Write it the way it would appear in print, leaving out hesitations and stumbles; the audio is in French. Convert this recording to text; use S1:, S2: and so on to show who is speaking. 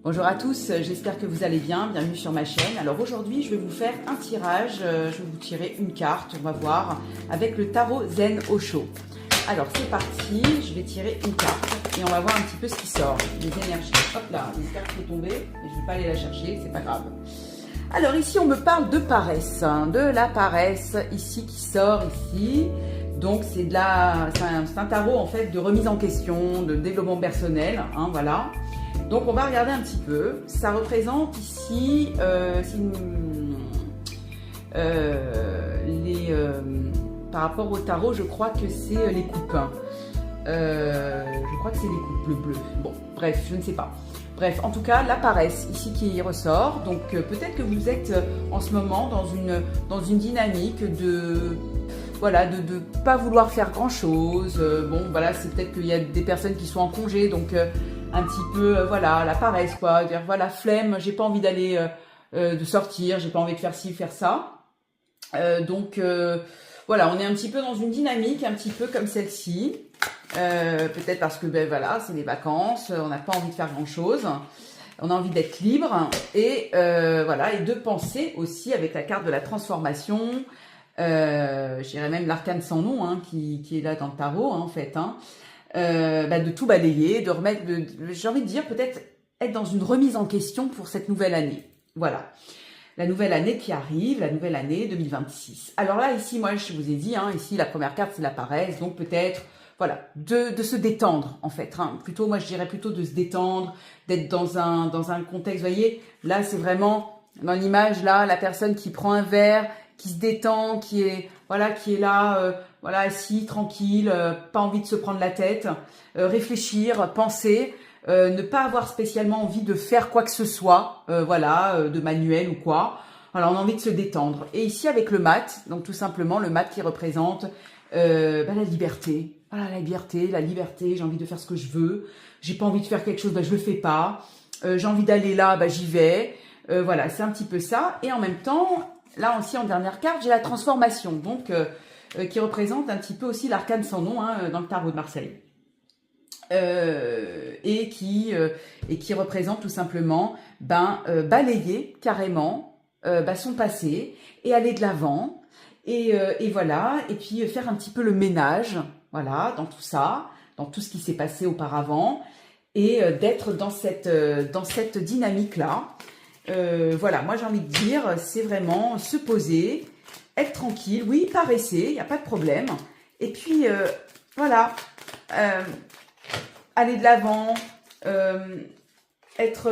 S1: Bonjour à tous, j'espère que vous allez bien, bienvenue sur ma chaîne. Alors aujourd'hui je vais vous faire un tirage, je vais vous tirer une carte, on va voir, avec le tarot Zen Osho. Alors c'est parti, je vais tirer une carte et on va voir un petit peu ce qui sort, les énergies. Hop là, une carte qui est tombée et je ne vais pas aller la chercher, c'est pas grave. Alors ici on me parle de paresse, de la paresse ici qui sort ici. Donc c'est un tarot en fait de remise en question, de développement personnel, hein, voilà. Donc on va regarder un petit peu, ça représente ici par rapport au tarot, je crois que c'est les coupes. Je crois que c'est les coupes, le bleu. Bon, bref, je ne sais pas. Bref, en tout cas, la paresse ici qui ressort. Donc peut-être que vous êtes en ce moment dans une dynamique de pas vouloir faire grand chose. Bon, voilà, c'est peut-être qu'il y a des personnes qui sont en congé, donc un petit peu, voilà, la paresse, quoi. Dire, voilà, flemme, j'ai pas envie d'aller, de sortir, j'ai pas envie de faire ci, faire ça. Voilà, on est un petit peu dans une dynamique, un petit peu comme celle-ci. Peut-être parce que, ben voilà, c'est les vacances, on n'a pas envie de faire grand-chose. On a envie d'être libre et voilà, et de penser aussi avec la carte de la transformation. Je dirais même l'arcane sans nom, hein, qui est là dans le tarot, hein, en fait, hein. De tout balayer, de remettre, j'ai envie de dire peut-être être dans une remise en question pour cette nouvelle année. Voilà, la nouvelle année qui arrive, la nouvelle année 2026. Alors là, ici, moi, je vous ai dit, hein, ici, la première carte, c'est la paresse, donc peut-être, voilà, de se détendre, en fait. Hein. Plutôt, moi, je dirais plutôt de se détendre, d'être dans un contexte, vous voyez, là, c'est vraiment, dans l'image, là, la personne qui prend un verre, qui se détend, qui est là, voilà, assis, tranquille, pas envie de se prendre la tête, réfléchir, penser, ne pas avoir spécialement envie de faire quoi que ce soit, de manuel ou quoi. Alors, on a envie de se détendre. Et ici, avec le mat, donc tout simplement, le mat qui représente la liberté. Voilà, la liberté, j'ai envie de faire ce que je veux. J'ai pas envie de faire quelque chose, je le fais pas. J'ai envie d'aller là, j'y vais. Voilà, c'est un petit peu ça. Et en même temps, là aussi, en dernière carte, j'ai la transformation, donc qui représente un petit peu aussi l'arcane sans nom, hein, dans le tarot de Marseille. Et qui représente tout simplement balayer carrément son passé et aller de l'avant et voilà, et puis faire un petit peu le ménage, voilà, dans tout ça, dans tout ce qui s'est passé auparavant et d'être dans cette dynamique là. Voilà, moi j'ai envie de dire, c'est vraiment se poser, être tranquille, oui, paresser, il n'y a pas de problème. Et puis, voilà, aller de l'avant, être